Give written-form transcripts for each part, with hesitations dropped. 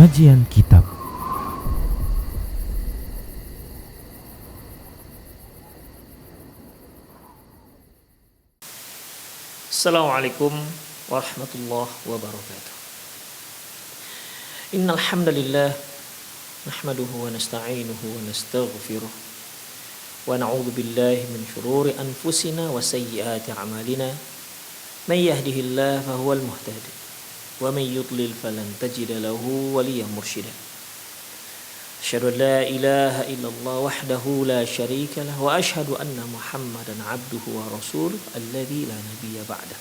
Kajian Kitab. Assalamualaikum warahmatullahi wabarakatuh. Innal hamdalillah nahmaduhu wa nasta'inuhu wa nastaghfiruh wa na'udzu billahi min shururi anfusina wa sayyiati a'malina. May yahdihillahu fahuwal muhtadi wa may yudlil falan tajida lahu waliyyan mursyida. Asyhadu an la ilaha illallah wahdahu la syarika lah wa asyhadu anna Muhammadan abduhu wa rasuluh alladzi la nabiyya ba'dah.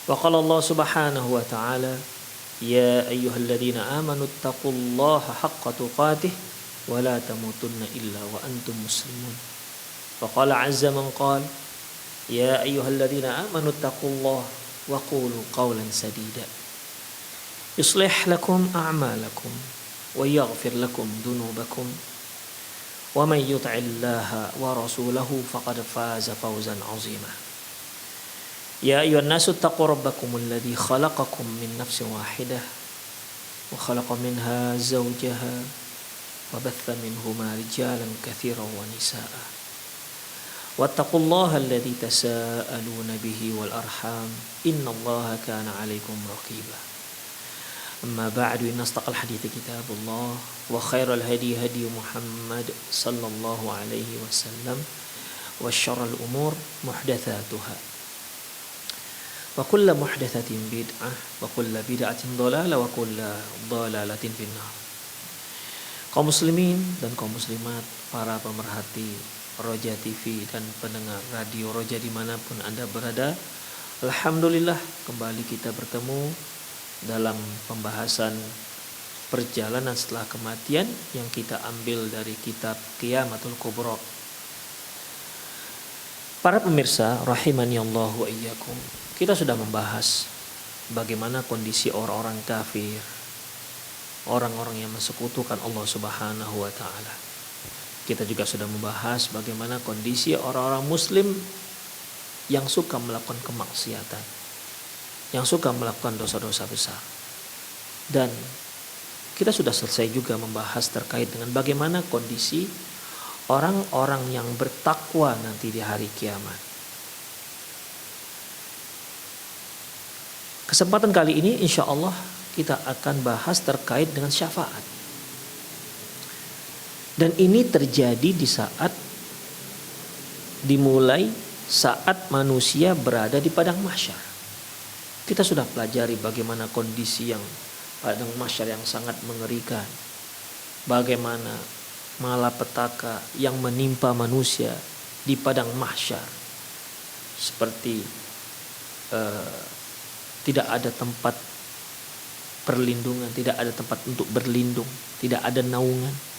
Wa qala Allah subhanahu wa ta'ala ya ayyuhalladzina amanu taqullaha haqqa tuqatih wa la tamutunna illa wa antum muslimun. Wa qala azza man qala ya ayyuhalladzina amanu taqullaha wa qulu qawlan sadida yuslih lakum a'malakum wa yaghfir lakum dhunubakum wa man yuti'illaha wa rasulahu faqad faza fawzan 'azima. Ya ayyuhan nasu taqu rabbakumul ladzi khalaqakum min nafsin wahidah wa khalaqa minha zawjaha wa batha minhuma rijalan katsiran wa nisaa'a wattaqullaha alladzi tasaaluna bihi wal arham innallaha kana 'alaikum raqiba. Amma ba'du, inna astaqal hadithi kitabullah wa khairal hadi hadi Muhammad sallallahu alaihi wasallam wa syarrul umur muhdatsatuha wa kullu muhdatsatin bid'ah wa kullu bid'atin dhalalah wa kullu dhalalatin finnar. Kaum muslimin dan kaum muslimat, para pemerhati Roja TV dan pendengar radio Roja dimanapun Anda berada, alhamdulillah kembali kita bertemu dalam pembahasan perjalanan setelah kematian yang kita ambil dari kitab Qiyamatul Kubra. Para pemirsa rahimani Allah wa iyyakum, kita sudah membahas bagaimana kondisi orang-orang kafir, orang-orang yang mensekutukan Allah Subhanahu wa taala. Kita juga sudah membahas bagaimana kondisi orang-orang muslim yang suka melakukan kemaksiatan, yang suka melakukan dosa-dosa besar. Dan kita sudah selesai juga membahas terkait dengan bagaimana kondisi orang-orang yang bertakwa nanti di hari kiamat. Kesempatan kali ini insya Allah kita akan bahas terkait dengan syafaat. Dan ini terjadi di saat dimulai saat manusia berada di padang mahsyar. Kita sudah pelajari bagaimana kondisi yang padang mahsyar yang sangat mengerikan. Bagaimana malapetaka yang menimpa manusia di padang mahsyar. Seperti tidak ada tempat perlindungan, tidak ada tempat untuk berlindung, tidak ada naungan.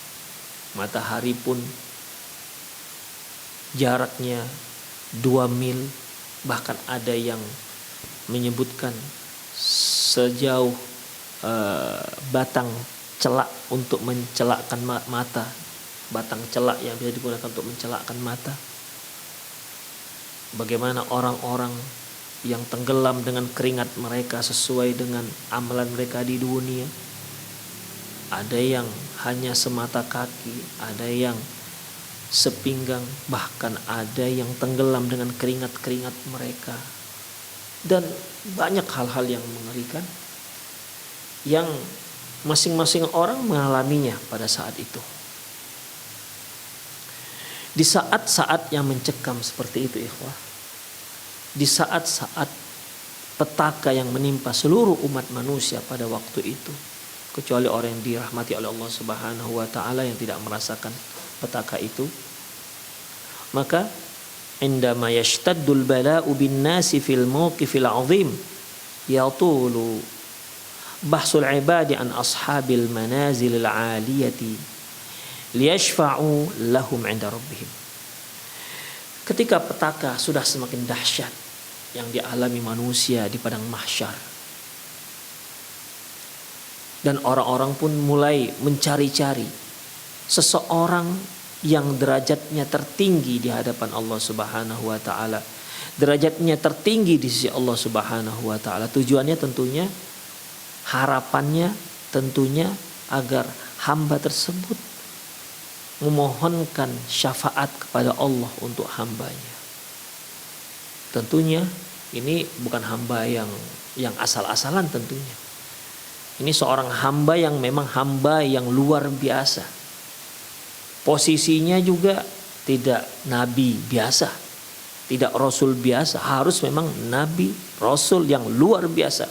Matahari pun jaraknya 2 mil, bahkan ada yang menyebutkan sejauh batang celak untuk mencelakkan mata, batang celak yang bisa digunakan untuk mencelakkan mata. Bagaimana orang-orang yang tenggelam dengan keringat mereka sesuai dengan amalan mereka di dunia. Ada yang hanya semata kaki, ada yang sepinggang, bahkan ada yang tenggelam dengan keringat-keringat mereka. Dan banyak hal-hal yang mengerikan yang masing-masing orang mengalaminya pada saat itu. Di saat-saat yang mencekam seperti itu, ikhwah, di saat-saat petaka yang menimpa seluruh umat manusia pada waktu itu, kecuali orang yang dirahmati oleh Allah Subhanahu wa taala yang tidak merasakan petaka itu, maka indama yashtaddul bala'u bin nasi fil mawqifil 'azim yatulu bahsul ibadi an ashabil manazilil 'aliyati liyashfa'u lahum 'inda rabbihim. Ketika petaka sudah semakin dahsyat yang dialami manusia di padang mahsyar, dan orang-orang pun mulai mencari-cari seseorang yang derajatnya tertinggi di hadapan Allah Subhanahu wa taala. Derajatnya tertinggi di sisi Allah Subhanahu wa taala. Tujuannya tentunya, harapannya tentunya agar hamba tersebut memohonkan syafaat kepada Allah untuk hambanya. Tentunya ini bukan hamba yang asal-asalan tentunya. Ini seorang hamba yang memang hamba yang luar biasa. Posisinya juga tidak nabi biasa, tidak rasul biasa, harus memang nabi, rasul yang luar biasa,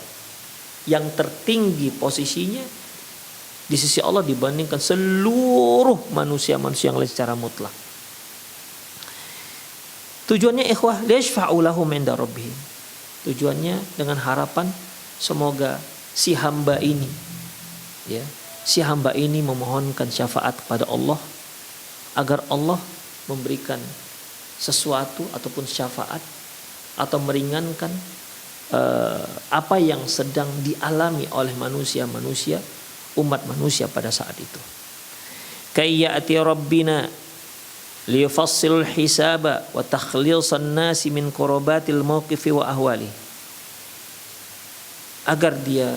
yang tertinggi posisinya di sisi Allah dibandingkan seluruh manusia-manusia yang lain secara mutlak. Tujuannya ikhwah, liyashfa'u lahum 'inda rabbihim. Tujuannya dengan harapan semoga si hamba ini, ya, si hamba ini memohonkan syafaat kepada Allah agar Allah memberikan sesuatu ataupun syafaat atau meringankan apa yang sedang dialami oleh manusia-manusia, umat manusia pada saat itu. Kayyati rabbina liyufassilul hisaba wa takhlisan nasi min qurabatil mauqifi wa ahwali. Agar dia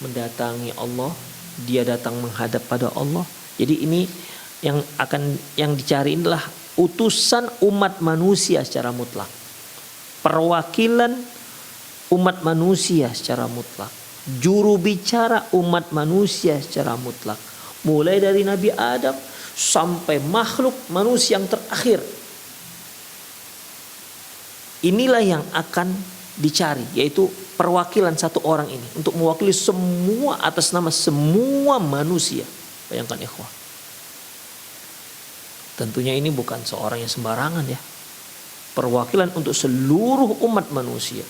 mendatangi Allah, dia datang menghadap pada Allah. Jadi ini yang dicari adalah utusan umat manusia secara mutlak. Perwakilan umat manusia secara mutlak. Juru bicara umat manusia secara mutlak. Mulai dari Nabi Adam sampai makhluk manusia yang terakhir. Inilah yang akan dicari, yaitu perwakilan satu orang ini untuk mewakili semua atas nama semua manusia. Bayangkan ikhwah. Tentunya ini bukan seorang yang sembarangan ya. Perwakilan untuk seluruh umat manusia.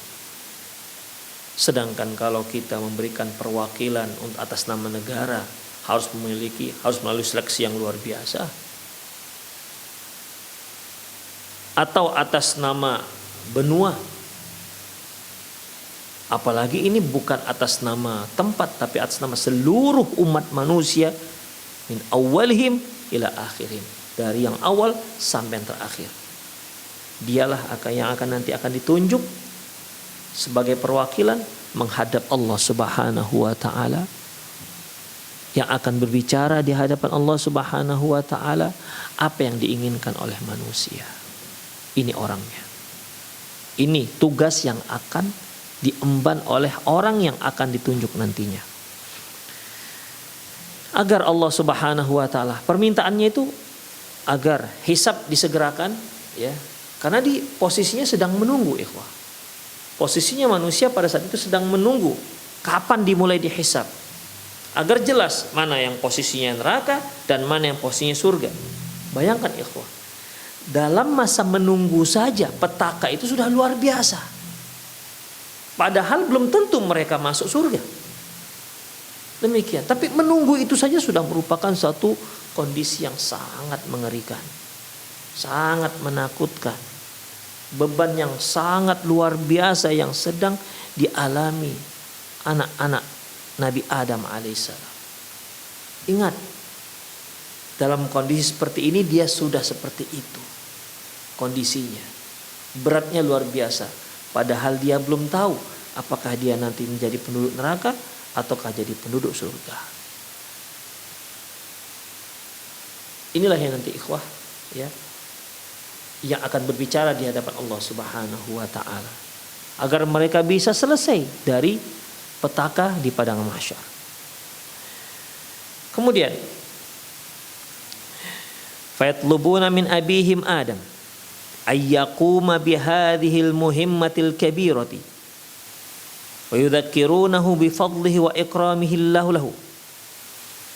Sedangkan kalau kita memberikan perwakilan untuk atas nama negara, harus melalui seleksi yang luar biasa. Atau atas nama benua. Apalagi ini bukan atas nama tempat, tapi atas nama seluruh umat manusia, min awalihim ila akhirin, dari yang awal sampai yang terakhir. Dialah yang nanti akan ditunjuk sebagai perwakilan menghadap Allah Subhanahu wa taala, yang akan berbicara di hadapan Allah Subhanahu wa taala apa yang diinginkan oleh manusia. Ini orangnya. Ini tugas yang akan diemban oleh orang yang akan ditunjuk nantinya. Agar Allah Subhanahu wa taala, permintaannya itu agar hisab disegerakan, ya. Karena di posisinya sedang menunggu, ikhwah. Posisinya manusia pada saat itu sedang menunggu kapan dimulai dihisab. Agar jelas mana yang posisinya neraka dan mana yang posisinya surga. Bayangkan ikhwah, dalam masa menunggu saja petaka itu sudah luar biasa. Padahal belum tentu mereka masuk surga. Demikian. Tapi menunggu itu saja sudah merupakan satu kondisi yang sangat mengerikan. Sangat menakutkan. Beban yang sangat luar biasa yang sedang dialami anak-anak Nabi Adam alaihissalam. Ingat, dalam kondisi seperti ini dia sudah seperti itu kondisinya. Beratnya luar biasa. Padahal dia belum tahu apakah dia nanti menjadi penduduk neraka ataukah jadi penduduk surga. Inilah yang nanti ikhwah, ya, yang akan berbicara di hadapan Allah Subhanahu wa taala agar mereka bisa selesai dari petaka di padang mahsyar. Kemudian fayatlubuna min abihim Adam ayyaquma bihadhil muhimmatil kabirati wa yudzakirunahu bifadlihi wa ikramihi lahu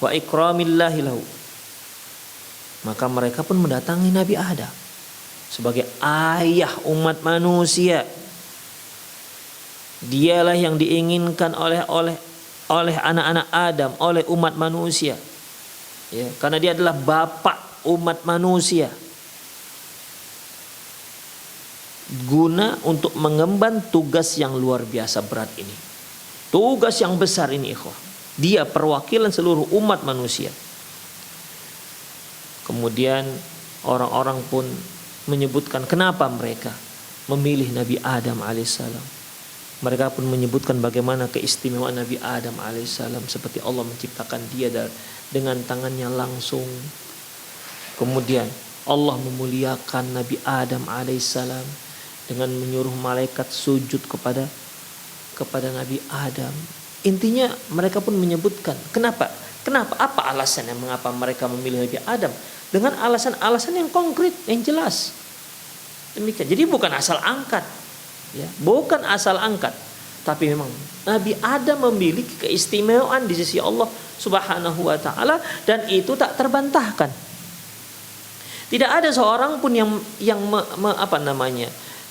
wa ikramillahi lahu. Maka mereka pun mendatangi Nabi Adam sebagai ayah umat manusia. Dialah yang diinginkan oleh anak-anak Adam, oleh umat manusia. Ya, karena dia adalah bapak umat manusia. Guna untuk mengemban tugas yang luar biasa berat ini. Tugas yang besar ini, ikhwah. Dia perwakilan seluruh umat manusia. Kemudian orang-orang pun menyebutkan kenapa mereka memilih Nabi Adam alaihissalam. Mereka pun menyebutkan bagaimana keistimewaan Nabi Adam alaihissalam, seperti Allah menciptakan dia dengan tangannya langsung. Kemudian Allah memuliakan Nabi Adam alaihissalam dengan menyuruh malaikat sujud kepada Nabi Adam. Intinya mereka pun menyebutkan kenapa apa alasannya mengapa mereka memilih Nabi Adam, dengan alasan-alasan yang konkret, yang jelas. Demikian. Jadi bukan asal angkat. Ya, bukan asal angkat, tapi memang Nabi Adam memiliki keistimewaan di sisi Allah Subhanahu wa taala, dan itu tak terbantahkan. Tidak ada seorang pun yang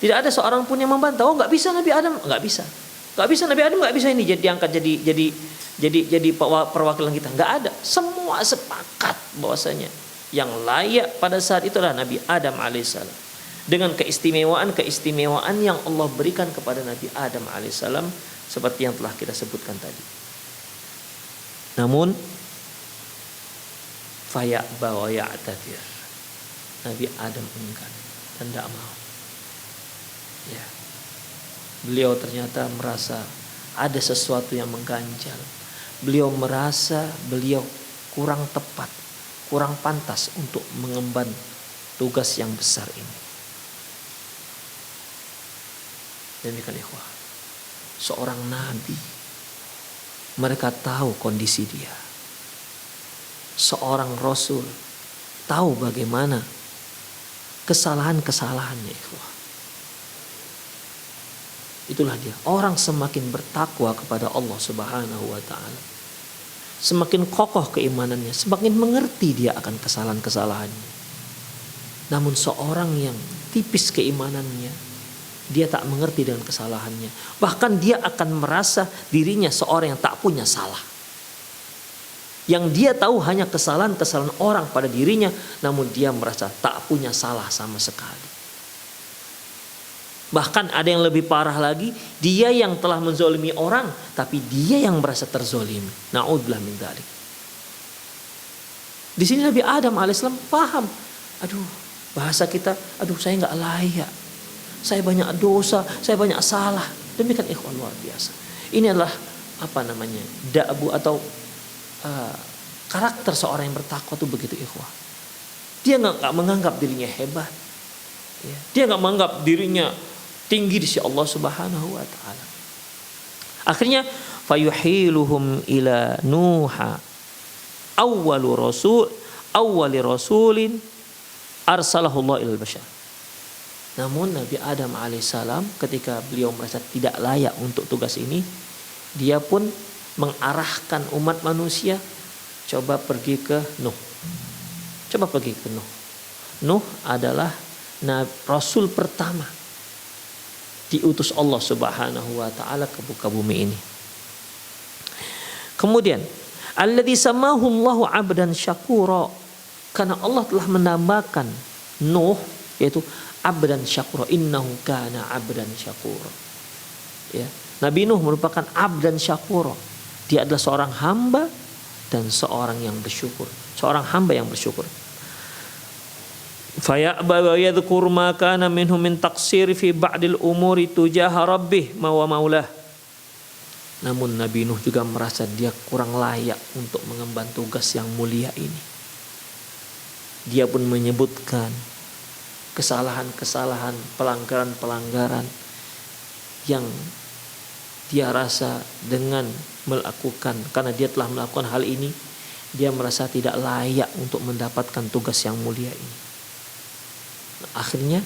tidak ada seorang pun yang membantah. Oh, nggak bisa Nabi Adam, nggak bisa Nabi Adam, nggak bisa ini diangkat jadi perwakilan kita. Nggak ada. Semua sepakat bahwasanya yang layak pada saat itu adalah Nabi Adam alaihissalam, dengan keistimewaan yang Allah berikan kepada Nabi Adam alaihissalam seperti yang telah kita sebutkan tadi. Namun faya'ba wa ya'tadir, Nabi Adam enggan dan tidak mau. Ya. Beliau ternyata merasa ada sesuatu yang mengganjal. Beliau merasa beliau kurang tepat, kurang pantas untuk mengemban tugas yang besar ini. Demikian ikhwah, seorang nabi, mereka tahu kondisi dia. Seorang rasul tahu bagaimana kesalahan-kesalahannya ikhwah. Itulah dia, orang semakin bertakwa kepada Allah Subhanahu wa taala, semakin kokoh keimanannya, semakin mengerti dia akan kesalahan-kesalahannya. Namun seorang yang tipis keimanannya, dia tak mengerti dengan kesalahannya. Bahkan dia akan merasa dirinya seorang yang tak punya salah. Yang dia tahu hanya kesalahan-kesalahan orang pada dirinya, namun dia merasa tak punya salah sama sekali. Bahkan ada yang lebih parah lagi, dia yang telah menzolimi orang, tapi dia yang merasa terzolimi. Na'udzubillah min dzalik. Di sini Nabi Adam alaihissalam paham. Aduh, bahasa kita, saya nggak layak. Saya banyak dosa, saya banyak salah. Demikian ikhwan, luar biasa. Ini adalah da'bu atau karakter seorang yang bertakwa itu begitu ikhwah. Dia nggak menganggap dirinya hebat. Ya. Dia nggak menganggap dirinya tinggi di sisi Allah Subhanahu wa taala. Akhirnya fayuhiluhum ila Nuha awwali rasulin arsalahu Allah ilal bashar. Namun Nabi Adam alaihissalam ketika beliau merasa tidak layak untuk tugas ini, dia pun mengarahkan umat manusia, coba pergi ke Nuh. Nuh adalah Rasul pertama diutus Allah Subhanahu wa taala ke muka bumi ini. Kemudian alladzi samahu Allahu 'abdan syakura, karena Allah telah menambahkan Nuh yaitu abdan syakura, innahu kana abdan syakura. Ya, Nabi Nuh merupakan abdan syakura. Dia adalah seorang hamba dan seorang yang bersyukur, seorang hamba yang bersyukur. Faya'ba wa yadhkur ma kana minhu min taqsir fi ba'dil umuri tujaha rabbih ma wa maulah. Namun Nabi Nuh juga merasa dia kurang layak untuk mengemban tugas yang mulia ini. Dia pun menyebutkan kesalahan-kesalahan, pelanggaran-pelanggaran yang dia rasa dengan melakukan, karena dia telah melakukan hal ini, dia merasa tidak layak untuk mendapatkan tugas yang mulia ini. Akhirnya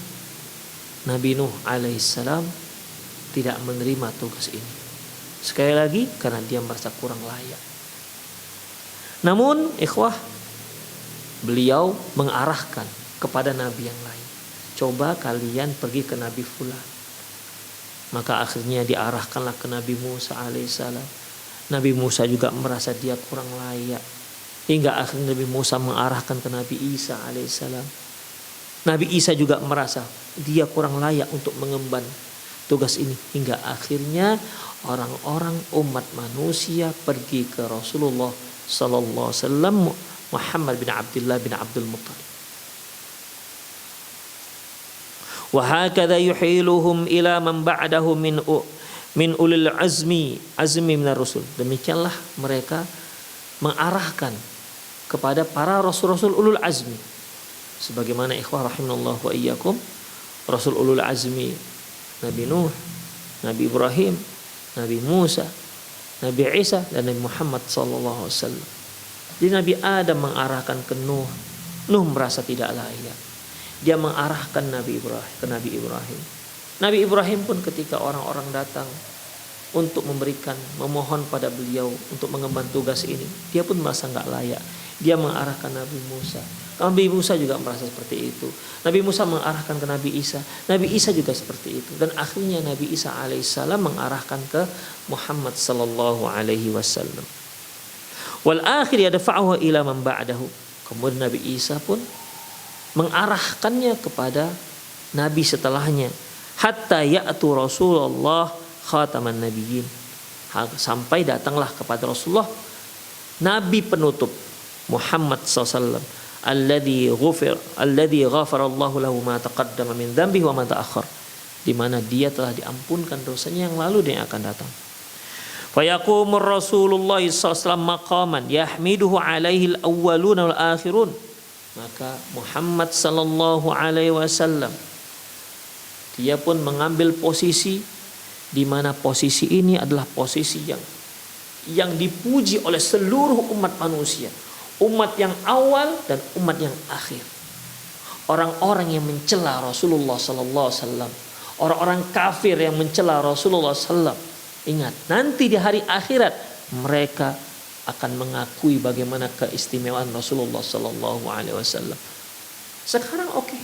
Nabi Nuh alaihissalam tidak menerima tugas ini. Sekali lagi karena dia merasa kurang layak. Namun ikhwah, beliau mengarahkan kepada nabi yang lain. Coba kalian pergi ke Nabi fulan. Maka akhirnya diarahkanlah ke Nabi Musa alaihissalam. Nabi Musa juga merasa dia kurang layak. Hingga akhirnya Nabi Musa mengarahkan ke Nabi Isa alaihissalam. Nabi Isa juga merasa dia kurang layak untuk mengemban tugas ini. Hingga akhirnya orang-orang umat manusia pergi ke Rasulullah sallallahu alaihi wasallam, Muhammad bin Abdullah bin Abdul Muttalib. Wa hakadha yuhiluhum ila man ba'dahu min ulil azmi minar rusul. Demikianlah mereka mengarahkan kepada para rasul-rasul ulul azmi. Sebagaimana ikhwah rahimanallah wa iyyakum, rasul ulul azmi Nabi Nuh, Nabi Ibrahim, Nabi Musa, Nabi Isa, dan Nabi Muhammad sallallahu alaihi wasallam. Jadi Nabi Adam mengarahkan ke Nuh. Nuh merasa tidak layak. Dia mengarahkan Nabi Ibrahim ke Nabi Ibrahim. Nabi Ibrahim pun ketika orang-orang datang untuk memohon pada beliau untuk mengemban tugas ini, dia pun merasa nggak layak. Dia mengarahkan Nabi Musa. Nabi Musa juga merasa seperti itu. Nabi Musa mengarahkan ke Nabi Isa. Nabi Isa juga seperti itu. Dan akhirnya Nabi Isa alaihissalam mengarahkan ke Muhammad sallallahu alaihi wasallam. Wal akhir yadfa'uhu ila man ba'dahu. Kemudian Nabi Isa pun mengarahkannya kepada nabi setelahnya. Hatta ya'tu Rasulullah khataman nabiyyin. Sampai datanglah kepada Rasulullah nabi penutup Muhammad SAW, alladzi ghafarallahu lahu ma taqaddama min dzambihi wa ma ta'akhkhar, di mana dia telah diampunkan dosanya yang lalu dan yang akan datang. Fa yaqumur Rasulullah SAW maqaman yahmiduhu alaihi al-awwaluna wal akhirun. Maka Muhammad sallallahu alaihi wasallam dia pun mengambil posisi di mana posisi ini adalah posisi yang dipuji oleh seluruh umat manusia, umat yang awal dan umat yang akhir. Orang-orang yang mencela Rasulullah sallallahu alaihi wasallam, orang-orang kafir yang mencela Rasulullah sallallahu alaihi wasallam, ingat nanti di hari akhirat mereka akan mengakui bagaimana keistimewaan Rasulullah sallallahu alaihi wasallam. Sekarang oke.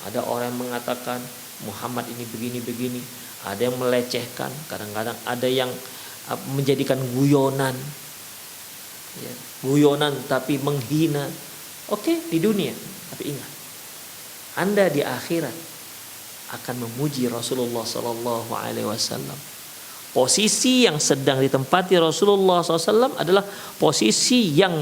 Ada orang yang mengatakan Muhammad ini begini-begini, ada yang melecehkan, kadang-kadang ada yang menjadikan guyonan. Ya, guyonan tapi menghina. Oke, di dunia, tapi ingat, Anda di akhirat akan memuji Rasulullah sallallahu alaihi wasallam. Posisi yang sedang ditempati Rasulullah SAW adalah posisi yang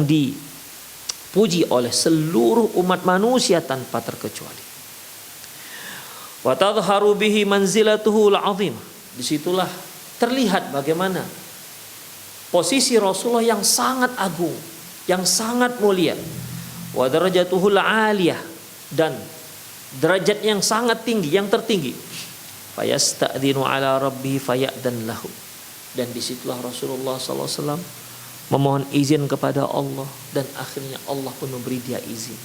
dipuji oleh seluruh umat manusia tanpa terkecuali. Wa tadhharu bihi manzilatuhu al-'azim. Disitulah terlihat bagaimana posisi Rasulullah yang sangat agung, yang sangat mulia. Wa darajatuhu al-'aliyah, dan derajat yang sangat tinggi, yang tertinggi. Fayasta'dinu ala rabbihi faya'dan lahu. Dan disitulah Rasulullah SAW memohon izin kepada Allah, dan akhirnya Allah pun memberi dia izin.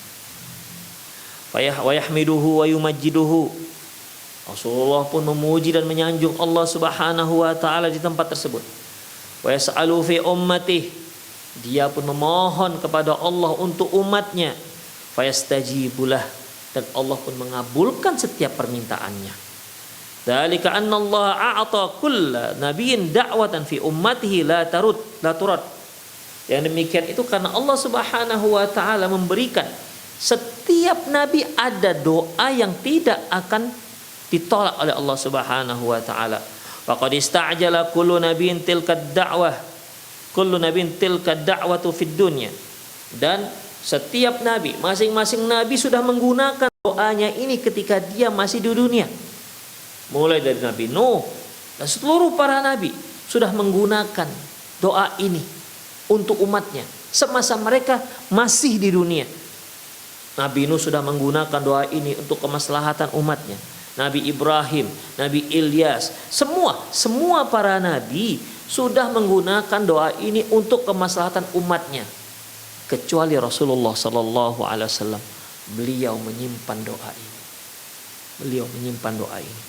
Wa yahmiduhu wa yumajjiduhu. Rasulullah pun memuji dan menyanjung Allah Subhanahu wa taala di tempat tersebut. Wa yas'alu fi ummatihi. Dia pun memohon kepada Allah untuk umatnya. Fayastajibulah, dan Allah pun mengabulkan setiap permintaannya. Dzalika anna Allah a'ata kulla nabiyyin da'watan fi ummatihi la turad. Yang demikian itu karena Allah Subhanahu wa taala memberikan setiap nabi ada doa yang tidak akan ditolak oleh Allah Subhanahu wa taala. Faqad ista'jala kullu nabiyyin tilka da'watu fid dunya. Dan setiap nabi, masing-masing nabi sudah menggunakan doanya ini ketika dia masih di dunia. Mulai dari Nabi Nuh dan seluruh para nabi sudah menggunakan doa ini untuk umatnya semasa mereka masih di dunia. Nabi Nuh sudah menggunakan doa ini untuk kemaslahatan umatnya. Nabi Ibrahim, Nabi Ilyas, semua para nabi sudah menggunakan doa ini untuk kemaslahatan umatnya. Kecuali Rasulullah sallallahu alaihi wasallam, beliau menyimpan doa ini. Beliau menyimpan doa ini.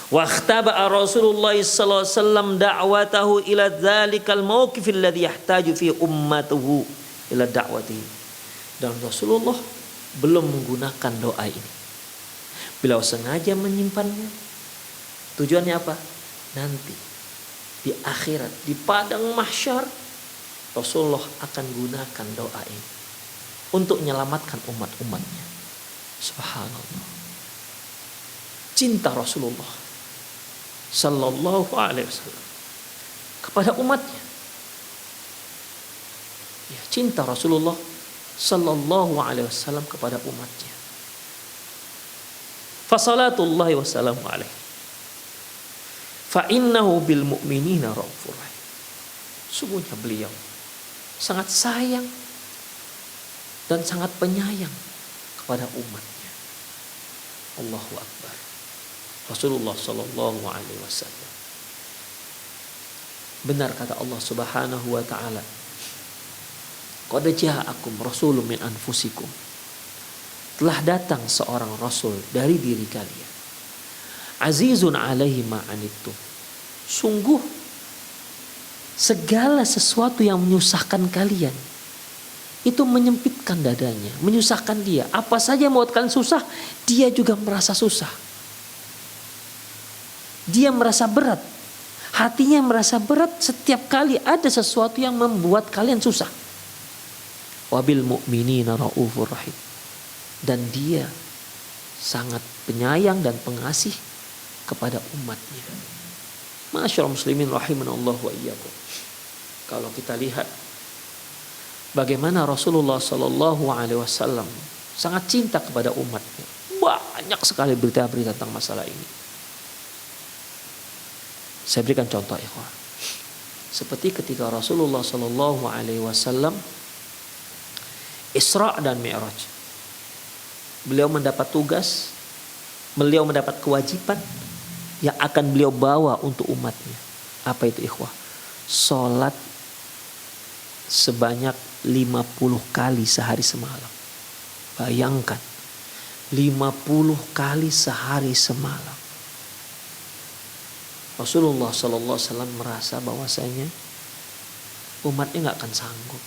Wa ikhtaba'a Rasulullah sallallahu alaihi wasallam da'watahu ila dzalikal mauqif alladhi yahtaju fi ummatuhu ila da'watihi. Dan Rasulullah belum menggunakan doa ini. Beliau sengaja menyimpannya. Tujuannya apa? Nanti di akhirat, di padang mahsyar, Rasulullah akan gunakan doa ini untuk menyelamatkan umat-umatnya. Subhanallah. Cinta Rasulullah sallallahu alaihi wasallam kepada umatnya. Ya, cinta Rasulullah sallallahu alaihi wasallam kepada umatnya. Fasalatullahi wassalamu alaihi. Fa innahu bil mu'minina raufur rahim. Sungguhnya beliau sangat sayang dan sangat penyayang kepada umatnya. Allahu Akbar. Rasulullah sallallahu alaihi wasallam. Benar kata Allah Subhanahu wa taala, qad ja'akum rasulun min anfusikum. Telah datang seorang rasul dari diri kalian. Azizun alaihi ma anittum. Sungguh segala sesuatu yang menyusahkan kalian itu menyempitkan dadanya, menyusahkan dia. Apa saja membuat kalian susah, dia juga merasa susah. Dia merasa berat. Hatinya merasa berat setiap kali ada sesuatu yang membuat kalian susah. Wabil mu'minina raufur rahim. Dan dia sangat penyayang dan pengasih kepada umatnya. Ma'asyiral muslimin rahimanallah wa iyyakum. Kalau kita lihat bagaimana Rasulullah sallallahu alaihi wasallam sangat cinta kepada umatnya. Banyak sekali berita-berita tentang masalah ini. Saya berikan contoh ikhwan. Seperti ketika Rasulullah sallallahu alaihi wasallam Isra dan Mi'raj. Beliau mendapat tugas, beliau mendapat kewajiban yang akan beliau bawa untuk umatnya. Apa itu ikhwah? Salat sebanyak 50 kali sehari semalam. Bayangkan, 50 kali sehari semalam. Rasulullah sallallahu alaihi wasallam merasa bahwasanya umatnya nggak akan sanggup.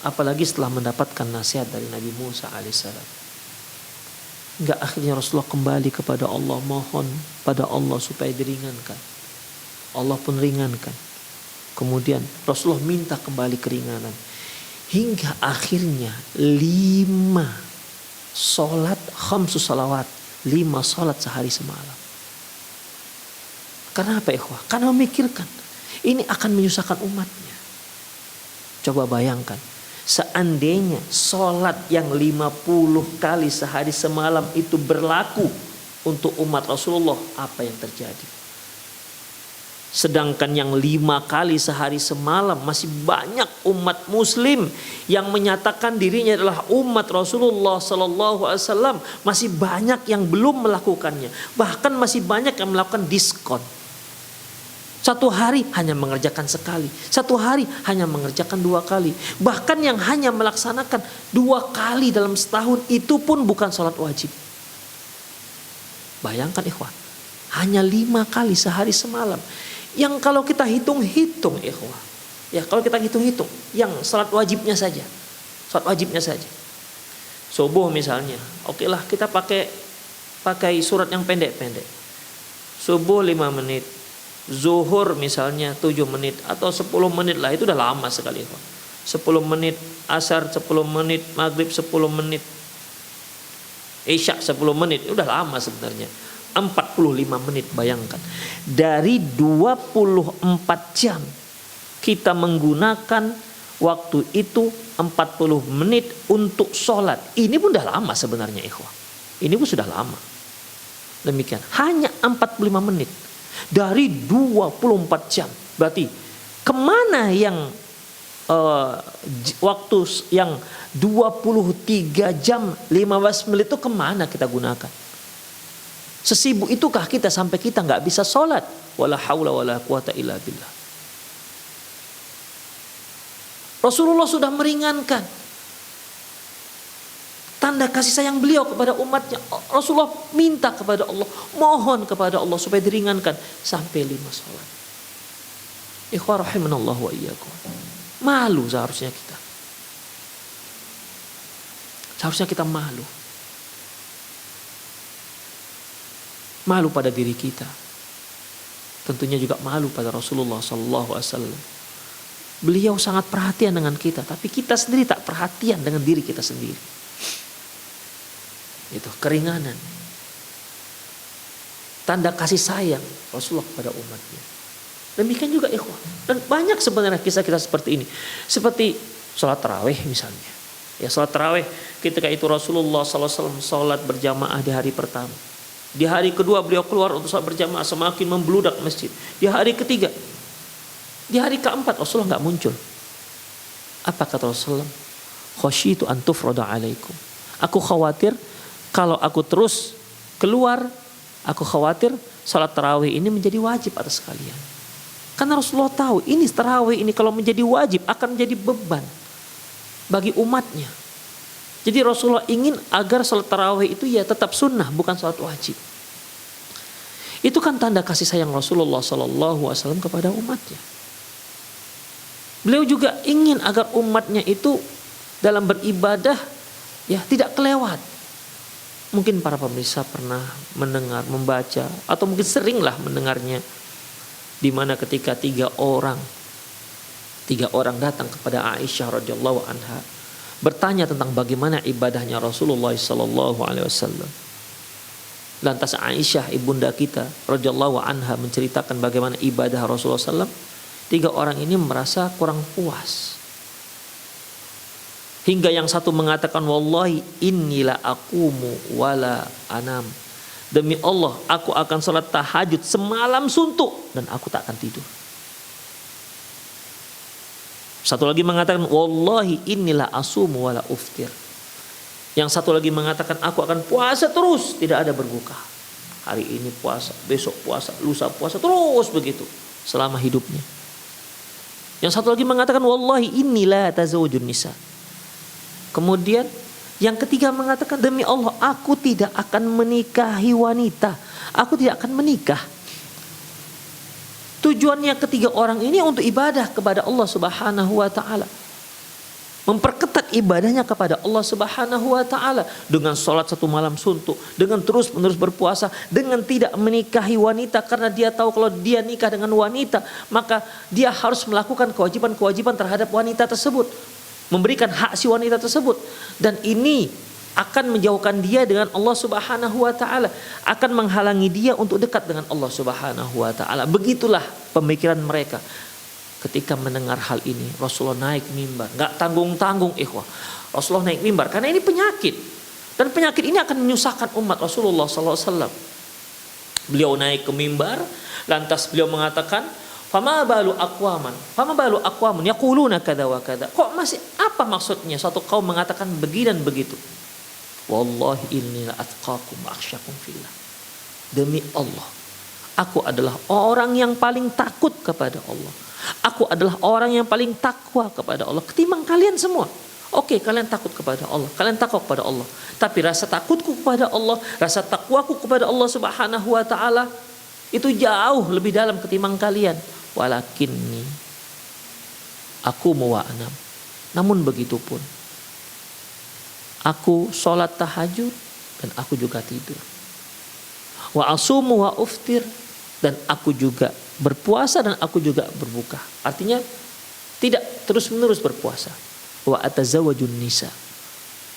Apalagi setelah mendapatkan nasihat dari Nabi Musa alaihissalam. Enggak, akhirnya Rasulullah kembali kepada Allah, mohon pada Allah supaya diringankan. Allah pun ringankan. Kemudian Rasulullah minta kembali keringanan. Hingga akhirnya 5 sholat, 5 salawat, 5 sholat sehari semalam. Karena apa ikhwah? Karena memikirkan ini akan menyusahkan umatnya. Coba bayangkan. Seandainya sholat yang 50 kali sehari semalam itu berlaku untuk umat Rasulullah, apa yang terjadi? Sedangkan yang 5 kali sehari semalam masih banyak umat muslim yang menyatakan dirinya adalah umat Rasulullah sallallahu alaihi wasallam, masih banyak yang belum melakukannya. Bahkan masih banyak yang melakukan diskon. Satu hari hanya mengerjakan sekali. Satu hari hanya mengerjakan 2 kali. Bahkan yang hanya melaksanakan 2 kali dalam setahun itu pun bukan sholat wajib. Bayangkan ikhwan. Hanya 5 kali sehari semalam. Yang kalau kita hitung-hitung ikhwan. Ya kalau kita hitung-hitung. Yang sholat wajibnya saja. Sholat wajibnya saja. Subuh misalnya. Oke lah kita pakai surat yang pendek-pendek. Subuh 5 menit. Zuhur misalnya 7 menit atau 10 menit lah, itu udah lama sekali. 10 menit, asar 10 menit, maghrib 10 menit, isya 10 menit, itu udah lama sebenarnya. 45 menit, bayangkan. Dari 24 jam kita menggunakan waktu itu 40 menit untuk sholat. Ini pun udah lama sebenarnya ikhwah. Ini pun sudah lama. Demikian, hanya 45 menit. Dari 24 jam. Berarti kemana yang waktu yang 23 jam 15 menit itu kemana kita gunakan? Sesibuk itukah kita sampai kita gak bisa sholat? Wala haula wala quwata illa billah. Rasulullah sudah meringankan. Tanda kasih sayang beliau kepada umatnya. Rasulullah minta kepada Allah, mohon kepada Allah supaya diringankan sampai 5 sholat. Ikhwah rahimanallah wa iyyakum. Malu seharusnya kita. Seharusnya kita malu. Malu pada diri kita. Tentunya juga malu pada Rasulullah sallallahu alaihi wasallam. Beliau sangat perhatian dengan kita, tapi kita sendiri tak perhatian dengan diri kita sendiri. Itu keringanan, tanda kasih sayang Rasulullah kepada umatnya. Demikian juga ikhwah. Dan banyak sebenarnya kisah-kisah seperti ini. Seperti sholat tarawih misalnya. Ya sholat tarawih ketika itu Rasulullah SAW sholat berjamaah di hari pertama. Di hari kedua beliau keluar untuk sholat berjamaah, semakin membludak masjid. Di hari ketiga, di hari keempat Rasulullah nggak muncul. Apa kata Rasulullah? Khasyitu an tufrada alaikum. Aku khawatir kalau aku terus keluar, aku khawatir sholat tarawih ini menjadi wajib atas kalian. Karena Rasulullah tahu ini tarawih ini kalau menjadi wajib akan menjadi beban bagi umatnya. Jadi Rasulullah ingin agar sholat tarawih itu ya tetap sunnah, bukan sholat wajib. Itu kan tanda kasih sayang Rasulullah SAW kepada umatnya. Beliau juga ingin agar umatnya itu dalam beribadah ya tidak kelewat. Mungkin para pemirsa pernah mendengar, membaca, atau mungkin seringlah mendengarnya, di mana ketika tiga orang datang kepada Aisyah radhiyallahu anha bertanya tentang bagaimana ibadahnya Rasulullah sallallahu alaihi wasallam. Lantas Aisyah ibunda kita radhiyallahu anha menceritakan bagaimana ibadah Rasulullah sallam. Tiga orang ini merasa kurang puas. Hingga yang satu mengatakan, wallahi innila aqumu wala anam. Demi Allah, aku akan salat tahajud semalam suntuk dan aku tak akan tidur. Satu lagi mengatakan, wallahi innila asumu wala uftir. Yang satu lagi mengatakan, aku akan puasa terus, tidak ada berbuka. Hari ini puasa, besok puasa, lusa puasa, terus begitu selama hidupnya. Yang satu lagi mengatakan, wallahi innila tazawwajun nisa. Kemudian yang ketiga mengatakan, demi Allah aku tidak akan menikahi wanita. Aku tidak akan menikah. Tujuannya ketiga orang ini untuk ibadah kepada Allah Subhanahu wa taala. Memperketat ibadahnya kepada Allah Subhanahu wa taala dengan sholat satu malam suntuk, dengan terus-menerus berpuasa, dengan tidak menikahi wanita karena dia tahu kalau dia nikah dengan wanita, maka dia harus melakukan kewajiban-kewajiban terhadap wanita tersebut. Memberikan hak si wanita tersebut, dan ini akan menjauhkan dia dengan Allah Subhanahu wa taala, akan menghalangi dia untuk dekat dengan Allah Subhanahu wa taala. Begitulah pemikiran mereka. Ketika mendengar hal ini, Rasulullah naik mimbar, enggak tanggung-tanggung ikhwah. Rasulullah naik mimbar karena ini penyakit, dan penyakit ini akan menyusahkan umat Rasulullah sallallahu alaihi wasallam. Beliau naik ke mimbar, lantas beliau mengatakan, Fama balu aqwamun yaquluna kada wa kada. Kok masih apa maksudnya satu kaum mengatakan begini dan begitu? Wallahi inni la atqakum wa akhsyakum fillah. Demi Allah, aku adalah orang yang paling takut kepada Allah. Aku adalah orang yang paling takwa kepada Allah ketimbang kalian semua. Oke, kalian takut kepada Allah, kalian takwa kepada Allah. Tapi rasa takutku kepada Allah, rasa takwaku kepada Allah Subhanahu wa taala itu jauh lebih dalam ketimbang kalian. Walakinni aku muwa'anam. Namun begitu pun aku sholat tahajud dan aku juga tidur. Wa asumu wa uftir, dan aku juga berpuasa dan aku juga berbuka. Artinya tidak terus-menerus berpuasa. Wa atazawwajun nisa,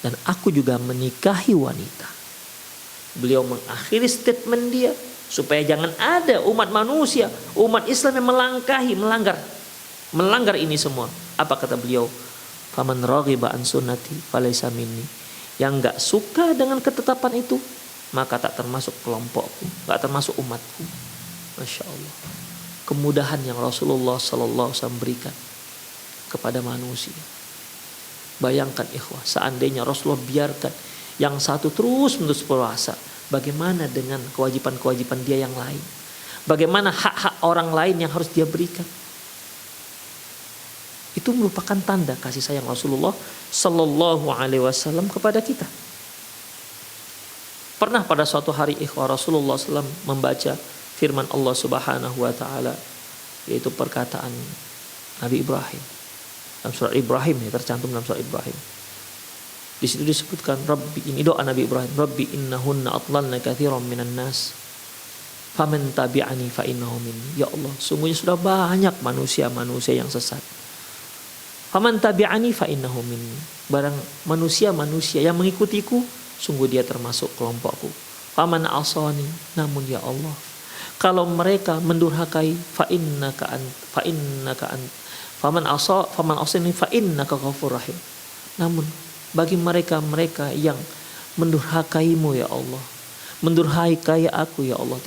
dan aku juga menikahi wanita. Beliau mengakhiri statement dia supaya jangan ada umat manusia, umat Islam yang melanggar ini semua. Apa kata beliau? Faman raghiba an sunnati falaysa minni. Yang enggak suka dengan ketetapan itu, maka tak termasuk kelompokku, enggak termasuk umatku. Masya Allah. Kemudahan yang Rasulullah sallallahu alaihi wasallam berikan kepada manusia. Bayangkan ikhwah, seandainya Rasulullah biarkan yang satu terus-menerus puasa, bagaimana dengan kewajiban-kewajiban dia yang lain? Bagaimana hak-hak orang lain yang harus dia berikan? Itu merupakan tanda kasih sayang Rasulullah sallallahu alaihi wasallam kepada kita. Pernah pada suatu hari ikhwah Rasulullah SAW membaca firman Allah Subhanahu wa taala, yaitu perkataan Nabi Ibrahim. Dalam surat Ibrahim, ya, tercantum dalam surat Ibrahim. Di situ disebutkan Rabbi, ini doa Nabi Ibrahim, Rabbi innahunna adlalna katsiran minan nas faman tabi'ani fa innahu minni. Ya Allah, sungguhnya sudah banyak manusia-manusia yang sesat. Faman tabi'ani fa innahu minni. Barang manusia-manusia yang mengikutiku, sungguh dia termasuk kelompokku. Faman asani, namun ya Allah, kalau mereka mendurhakai, faman asani fa innaka ghafurur rahim. Namun bagi mereka yang mendurhakaimu ya Allah, mendurhakai aku ya Allah,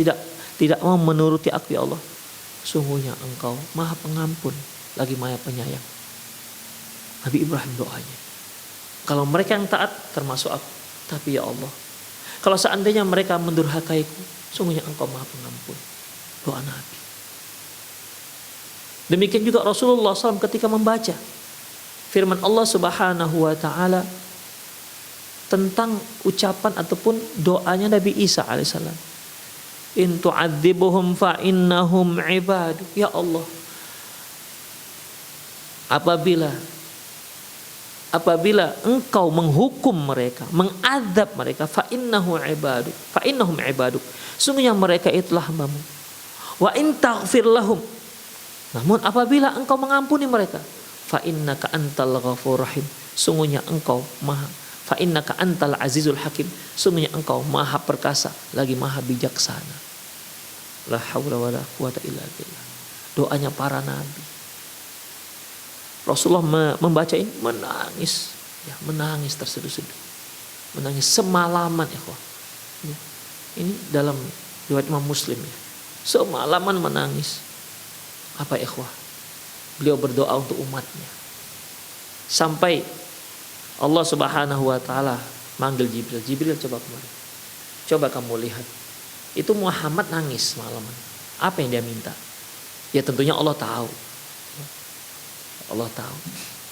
tidak mau menuruti aku ya Allah. Sungguhnya Engkau Maha Pengampun lagi Maha Penyayang. Nabi Ibrahim doanya. Kalau mereka yang taat termasuk aku, tapi ya Allah, kalau seandainya mereka mendurhakaiku, sungguhnya Engkau Maha Pengampun. Doa Nabi. Demikian juga Rasulullah SAW ketika membaca firman Allah Subhanahu wa taala tentang ucapan ataupun doanya Nabi Isa alaihissalam. In tu'adzibuhum fa innahum ibadu. Ya Allah, apabila Engkau menghukum mereka, mengadab mereka, fa innahum ibadu. Sungguhnya mereka itulah hamba-Mu. Wa in taghfir lahum. Namun apabila Engkau mengampuni mereka, fa innaka antal ghafurur rahim. Sungguhnya Engkau Maha, fa innaka antal azizul hakim. Sungguhnya Engkau Maha perkasa lagi Maha bijaksana. La haula wala quwata illa billah. Doanya para nabi. Rasulullah membaca ini menangis, ya, menangis terseduh-seduh. Menangis semalaman, ya. Ini dalam riwayat Imam Muslim, ya. Semalaman menangis. Apa ikhwah? Beliau berdoa untuk umatnya. Sampai Allah Subhanahu wa taala manggil Jibril. Jibril, coba kemari. Coba kamu lihat. Itu Muhammad nangis malaman. Apa yang dia minta? Ya tentunya Allah tahu. Allah tahu.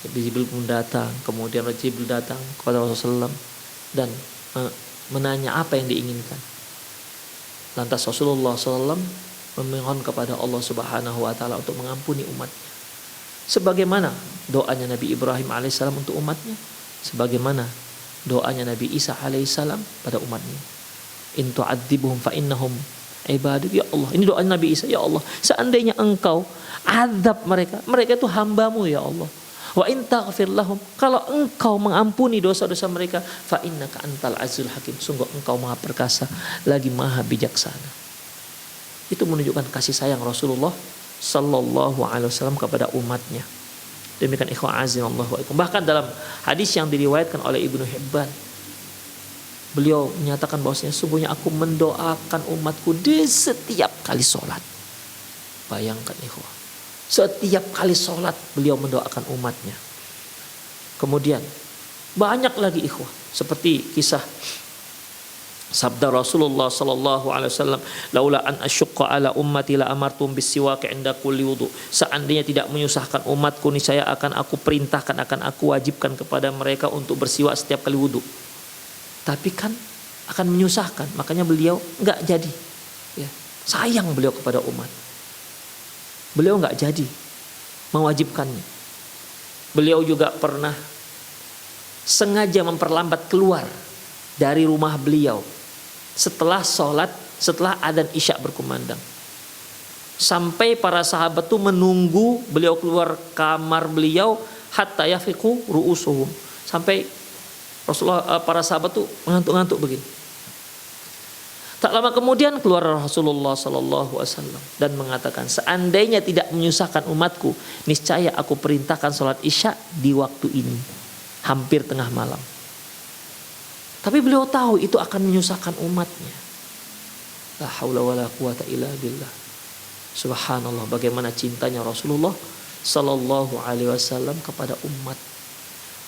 Jadi Jibril pun datang. Kemudian Jibril datang kepada Rasulullah SAW dan menanya apa yang diinginkan. Lantas Rasulullah SAW memohon kepada Allah Subhanahu wa taala untuk mengampuni umatnya. Sebagaimana doanya Nabi Ibrahim alaihissalam untuk umatnya, sebagaimana doanya Nabi Isa alaihissalam pada umatnya. In tu'adzibuhum fa innahum ibaduk. Ya Allah, ini doa Nabi Isa. Ya Allah, seandainya Engkau azab mereka, mereka itu hamba-Mu ya Allah. Wa in taghfir lahum, kalau Engkau mengampuni dosa-dosa mereka, fa innaka antal azizul hakim. Sungguh Engkau Maha perkasa lagi Maha bijaksana. Itu menunjukkan kasih sayang Rasulullah sallallahu alaihi wasallam kepada umatnya. Demikian ikhwan azinallahu wa ikum. Bahkan dalam hadis yang diriwayatkan oleh Ibnu Hibban, beliau menyatakan bahwasanya sungguhnya aku mendoakan umatku di setiap kali sholat. Bayangkan ikhwan, setiap kali sholat beliau mendoakan umatnya. Kemudian banyak lagi ikhwan, seperti kisah sabda Rasulullah sallallahu alaihi wasallam, laula an asyqa ala ummati la amartum bisiwak inda kulli wudu. Seandainya tidak menyusahkan umatku, niscaya akan aku perintahkan, akan aku wajibkan kepada mereka untuk bersiwak setiap kali wudu. Tapi kan akan menyusahkan, makanya beliau enggak jadi. Ya, sayang beliau kepada umat. Beliau enggak jadi mewajibkannya. Beliau juga pernah sengaja memperlambat keluar dari rumah beliau setelah sholat, setelah adzan Isya berkumandang, sampai para sahabat tuh menunggu beliau keluar kamar beliau hatta yafiqu ru'usuhum, sampai Rasulullah, para sahabat tuh mengantuk-ngantuk begini. Tak lama kemudian keluar Rasulullah sallallahu alaihi wasallam dan mengatakan, seandainya tidak menyusahkan umatku, niscaya aku perintahkan sholat Isya di waktu ini, hampir tengah malam. Tapi beliau tahu itu akan menyusahkan umatnya. La haula wala quwata illa billah. Subhanallah, bagaimana cintanya Rasulullah sallallahu alaihi wasallam kepada umat,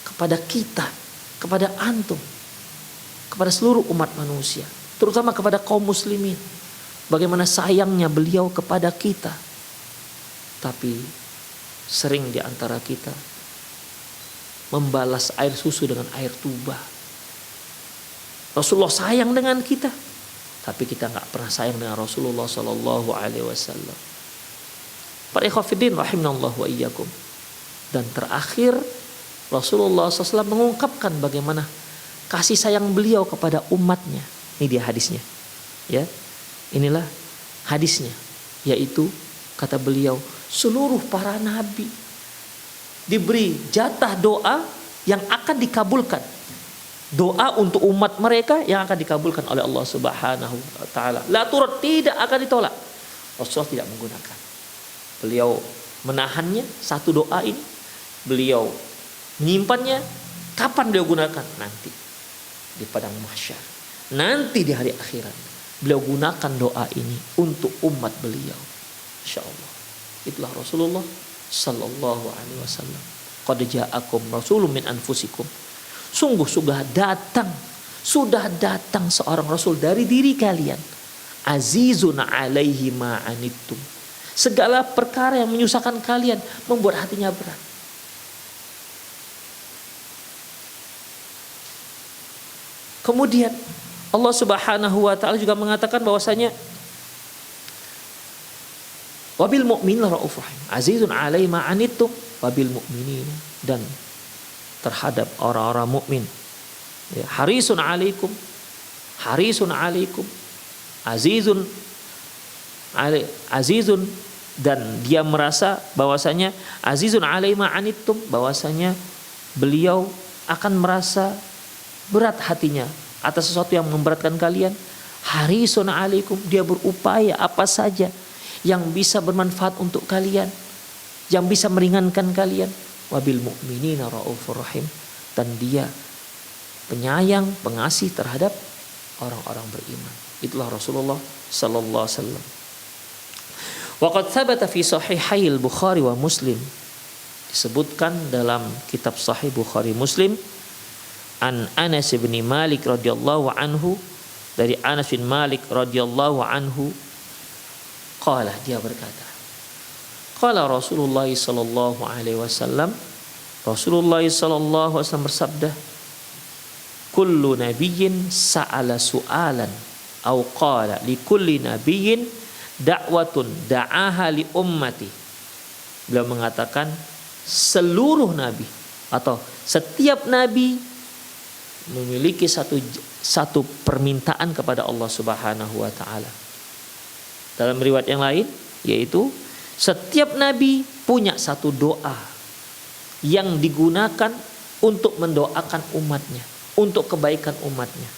kepada kita, kepada antum, kepada seluruh umat manusia, terutama kepada kaum muslimin. Bagaimana sayangnya beliau kepada kita. Tapi sering di antara kita membalas air susu dengan air tuba. Rasulullah sayang dengan kita, tapi kita nggak pernah sayang dengan Rasulullah Sallallahu Alaihi Wasallam. Para ikhwatiddin rahimanallahu wa iyyakum. Dan terakhir Rasulullah SAW mengungkapkan bagaimana kasih sayang beliau kepada umatnya. Ini dia hadisnya, ya. Inilah hadisnya, yaitu kata beliau, seluruh para nabi diberi jatah doa yang akan dikabulkan. Doa untuk umat mereka yang akan dikabulkan oleh Allah Subhanahu wa taala. La turad, tidak akan ditolak. Rasulullah tidak menggunakan. Beliau menahannya, satu doa ini. Beliau menyimpannya. Kapan beliau gunakan? Nanti di padang mahsyar. nanti di hari akhirat beliau gunakan doa ini untuk umat beliau. Insyaallah. Itulah Rasulullah sallallahu alaihi wasallam. Qad ja'akum rasulun min anfusikum. Sungguh sudah datang seorang rasul dari diri kalian. Azizun alaihi ma anittum. Segala perkara yang menyusahkan kalian, membuat hatinya berat. Kemudian Allah Subhanahu wa taala juga mengatakan bahwasanya wabil mu'minina raufur rahim. Azizun alaihi ma anittum wabil mu'minina, dan terhadap orang-orang mukmin ya, harisun alaikum azizun, dan dia merasa bahwasanya azizun alaihi ma anittum, bahwasanya beliau akan merasa berat hatinya atas sesuatu yang memberatkan kalian. Harisun alaikum, dia berupaya apa saja yang bisa bermanfaat untuk kalian, yang bisa meringankan kalian. Wabil mu'minina raufur rahim, dan dia penyayang, pengasih terhadap orang-orang beriman. Itulah Rasulullah sallallahu alaihi wasallam. Wa qad thabata fi sahihai al-Bukhari wa Muslim, disebutkan dalam kitab Sahih Bukhari Muslim, an Anas bin Malik radhiyallahu anhu, dari Anas bin Malik radhiyallahu anhu, qala, dia berkata, qala Rasulullah sallallahu alaihi wasallam, Rasulullah sallallahu alaihi wasallam bersabda, kullu nabiyyin sa'ala su'alan au qala li kulli nabiyyin da'watun da'aha li ummati. Beliau mengatakan seluruh nabi atau setiap nabi memiliki satu permintaan kepada Allah Subhanahu wa taala. Dalam riwayat yang lain yaitu setiap nabi punya satu doa yang digunakan untuk mendoakan umatnya, untuk kebaikan umatnya.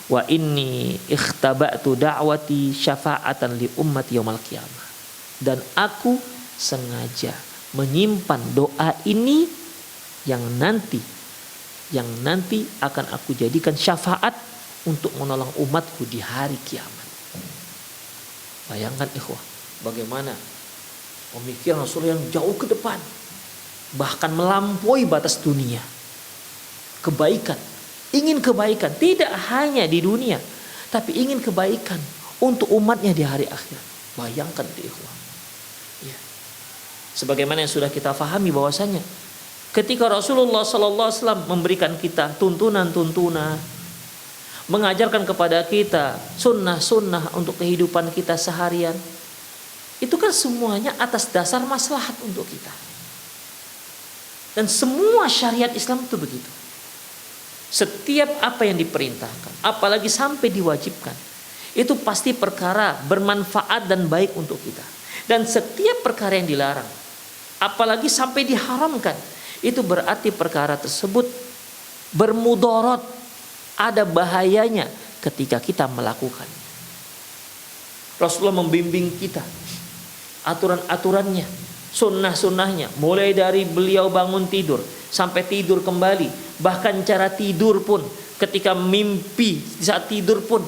Wa inni ikhtaba'tu da'wati syafa'atan li ummati yaumil qiyamah. Dan aku sengaja menyimpan doa ini yang nanti akan aku jadikan syafaat untuk menolong umatku di hari kiamat. Bayangkan ikhwah, bagaimana pemikiran Rasul yang jauh ke depan, bahkan melampaui batas dunia. Kebaikan, ingin kebaikan tidak hanya di dunia, tapi ingin kebaikan untuk umatnya di hari akhirat. Bayangkan ikhwah. Ya. Sebagaimana yang sudah kita fahami bahwasanya ketika Rasulullah sallallahu alaihi wasallam memberikan kita tuntunan-tuntunan, mengajarkan kepada kita sunnah-sunnah untuk kehidupan kita seharian, itu kan semuanya atas dasar maslahat untuk kita. Dan semua syariat Islam itu begitu. Setiap apa yang diperintahkan, apalagi sampai diwajibkan, itu pasti perkara bermanfaat dan baik untuk kita. Dan setiap perkara yang dilarang, apalagi sampai diharamkan, itu berarti perkara tersebut bermudarat, ada bahayanya ketika kita melakukannya. Rasulullah membimbing kita aturan-aturannya, sunnah-sunnahnya, mulai dari beliau bangun tidur sampai tidur kembali, bahkan cara tidur pun, ketika mimpi di saat tidur pun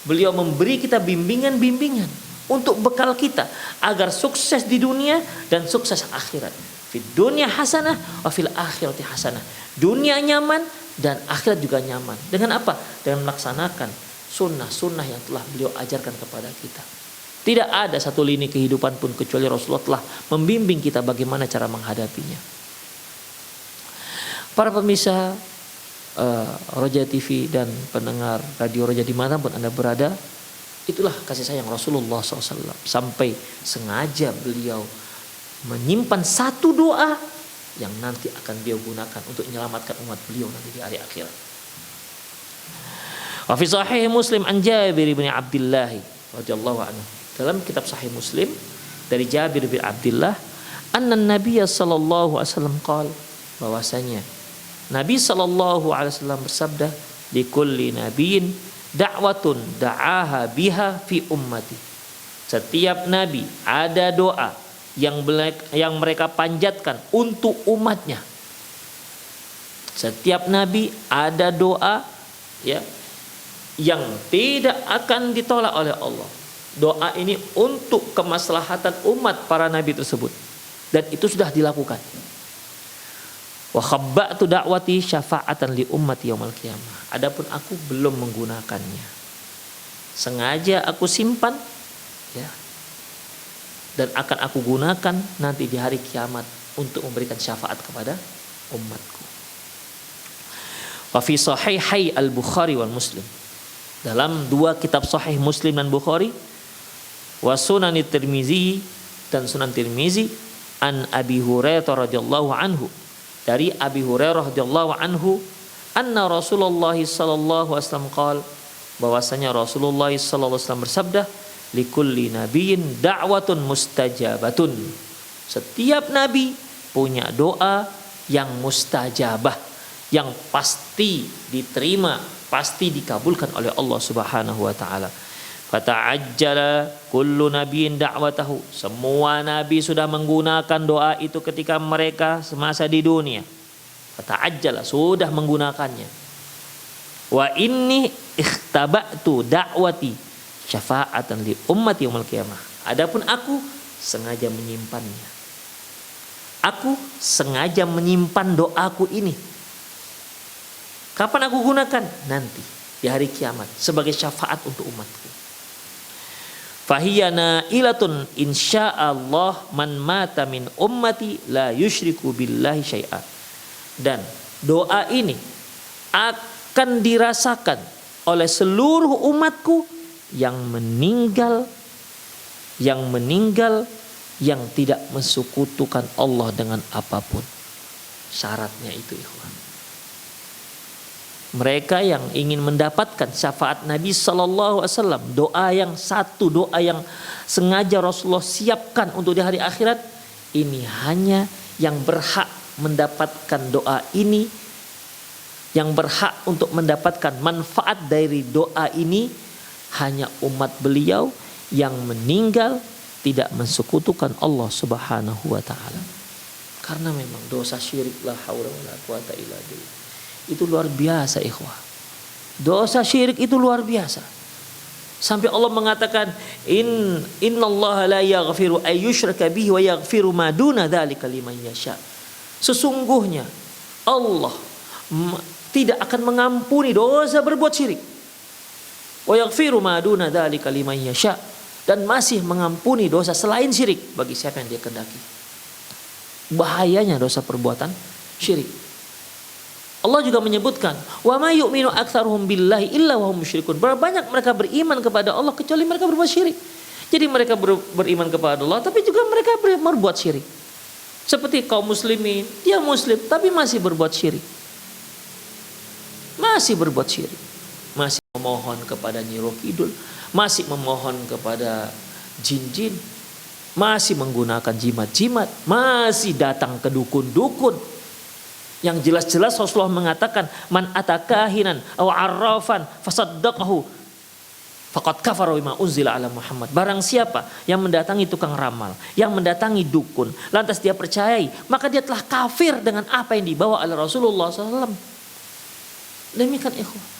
beliau memberi kita bimbingan-bimbingan untuk bekal kita agar sukses di dunia dan sukses akhirat. Fid dunya hasanah wa fil akhirati hasanah. Dunia nyaman dan akhirat juga nyaman. Dengan apa? Dengan melaksanakan sunnah-sunnah yang telah beliau ajarkan kepada kita. Tidak ada satu lini kehidupan pun kecuali Rasulullah telah membimbing kita bagaimana cara menghadapinya. Para pemirsa Roja TV dan pendengar Radio Roja dimanapun Anda berada, itulah kasih sayang Rasulullah SAW. Sampai sengaja beliau menyimpan satu doa yang nanti akan beliau gunakan untuk menyelamatkan umat beliau nanti di hari akhirat. Wa fi sahih Muslim an Jabir bin Abdullah radhiyallahu anhu. Dalam kitab Sahih Muslim dari Jabir bin Abdullah, anna Nabiy sallallahu alaihi wasallam qala, bahwasanya Nabi sallallahu alaihi wasallam bersabda, li kulli nabiyyin da'watun da'aha biha fi ummati. Setiap nabi ada doa yang mereka panjatkan untuk umatnya. Setiap nabi ada doa ya yang tidak akan ditolak oleh Allah. Doa ini untuk kemaslahatan umat para nabi tersebut, dan itu sudah dilakukan. Wa khabba'tu da'wati syafa'atan li ummati yaumil qiyamah. Adapun aku belum menggunakannya. Sengaja aku simpan ya. Dan akan aku gunakan nanti di hari kiamat untuk memberikan syafaat kepada umatku. Wa fi sahihai al-Bukhari wal Muslim. Dalam dua kitab sahih Muslim dan Bukhari, wa Sunan Tirmizi dan Sunan Tirmizi, an Abi Hurairah radhiyallahu anhu, dari Abi Hurairah radhiyallahu anhu, anna Rasulullah sallallahu alaihi wasallam qala, bahwasanya Rasulullah sallallahu alaihi wasallam bersabda, likulli nabiyyin da'watun mustajabatun. Setiap nabi punya doa yang mustajabah, yang pasti diterima, pasti dikabulkan oleh Allah Subhanahu wa taala. Fata'ajjala kullu nabiyyin da'watahu. Semua nabi sudah menggunakan doa itu ketika mereka semasa di dunia. Fata'ajjala, sudah menggunakannya. Wa inni ikhtaba'tu da'wati syafa'atan li ummati yaumil qiyamah. Adapun aku sengaja menyimpannya. Aku sengaja menyimpan doaku ini. Kapan aku gunakan? Nanti di hari kiamat sebagai syafaat untuk umatku. Fahiyana ilatun insyaallah man mata min ummati la yusyriku billahi syai'a. Dan doa ini akan dirasakan oleh seluruh umatku yang meninggal yang tidak mensekutukan Allah dengan apapun. Syaratnya itu, ikhwan. Mereka yang ingin mendapatkan syafaat Nabi sallallahu alaihi wasallam, doa yang satu, doa yang sengaja Rasulullah siapkan untuk di hari akhirat, ini hanya yang berhak mendapatkan doa ini, yang berhak untuk mendapatkan manfaat dari doa ini hanya umat beliau yang meninggal tidak mensekutukan Allah Subhanahu wa taala. Karena memang dosa syirik, la haula wala quwata illa billah, itu luar biasa, ikhwah. Dosa syirik itu luar biasa. Sampai Allah mengatakan, innallaha la yaghfiru ay yushraka bihi wa yaghfiru ma duna dzalika liman yasha. Sesungguhnya Allah tidak akan mengampuni dosa berbuat syirik. Wa yaghfiru ma duna dzalika liman yasha, dan masih mengampuni dosa selain syirik bagi siapa yang Dia kehendaki. Bahayanya dosa perbuatan syirik. Allah juga menyebutkan, wa ma yu'minu aktsaruhum billahi illa wa hum musyrikun. Berapa banyak mereka beriman kepada Allah kecuali mereka berbuat syirik. Jadi mereka beriman kepada Allah tapi juga mereka berbuat syirik. Seperti kaum muslimin, dia muslim tapi masih berbuat syirik. Masih berbuat syirik. Masih memohon kepada Nyi Roh Kidul, masih memohon kepada jin-jin, masih menggunakan jimat-jimat, masih datang ke dukun-dukun. Yang jelas-jelas Rasulullah mengatakan, man atakahinan aw arrafan fasaddaqahu faqad kafara bima unzila ala Muhammad. Barang siapa yang mendatangi tukang ramal, yang mendatangi dukun, lantas dia percayai, maka dia telah kafir dengan apa yang dibawa oleh Rasulullah SAW. Demikian ikhwah.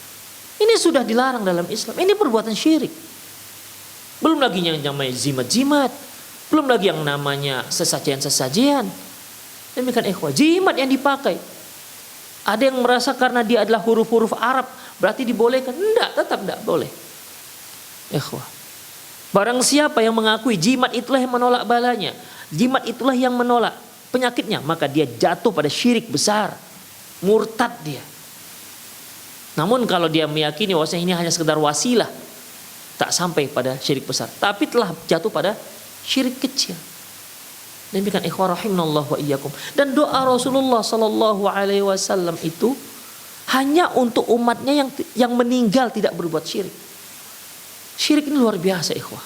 Ini sudah dilarang dalam Islam. Ini perbuatan syirik. Belum lagi yang namanya jimat-jimat, belum lagi yang namanya sesajian-sesajian. Demikian ikhwah, jimat yang dipakai. Ada yang merasa karena dia adalah huruf-huruf Arab berarti dibolehkan. Tetap tidak boleh. Ikhwah, barang siapa yang mengakui jimat itulah yang menolak balanya, jimat itulah yang menolak penyakitnya, maka dia jatuh pada syirik besar, murtad dia. Namun kalau dia meyakini bahwasanya ini hanya sekedar wasilah, tak sampai pada syirik besar, tapi telah jatuh pada syirik kecil. Demikian ikhwah rahimanallah wa iyyakum. Dan doa Rasulullah sallallahu alaihi wasallam itu hanya untuk umatnya yang meninggal tidak berbuat syirik. Syirik ini luar biasa, ikhwah.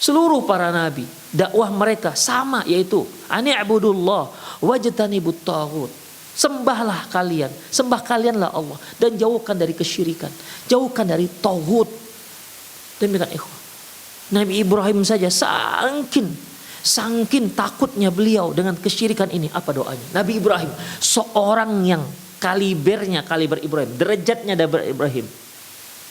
Seluruh para nabi, dakwah mereka sama, yaitu ani'budullah wajtanibut taghut. Sembahlah kalian, sembah kalianlah Allah, dan jauhkan dari kesyirikan, jauhkan dari tauhid. Demikian ikhwah. Nabi Ibrahim saja Sangkin takutnya beliau dengan kesyirikan ini, apa doanya? Nabi Ibrahim, seorang yang kaliber Ibrahim, derajatnya dari Ibrahim,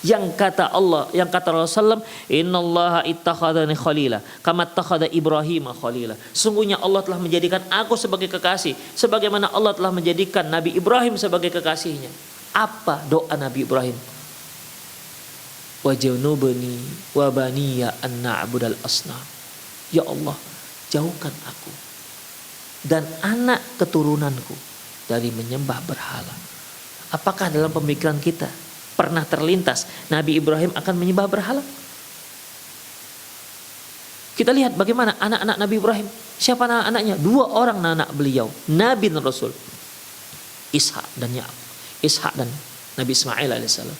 Yang kata Allah, yang kata Rasulullah, innallaha ittakhadhani khalila kama ittakhadha Ibrahim khalila. Sungguhnya Allah telah menjadikan aku sebagai kekasih sebagaimana Allah telah menjadikan Nabi Ibrahim sebagai kekasihnya. Apa doa Nabi Ibrahim? Wajnubni wa baniya an na'budal asnam. Ya Allah, jauhkan aku dan anak keturunanku dari menyembah berhala. Apakah dalam pemikiran kita pernah terlintas Nabi Ibrahim akan menyembah berhala? Kita lihat bagaimana anak-anak Nabi Ibrahim. Siapa anak-anaknya? 2 orang anak beliau, Nabi dan Rasul, Ishak dan Ya'qub. Ishak dan Nabi Ismail alaihissalam.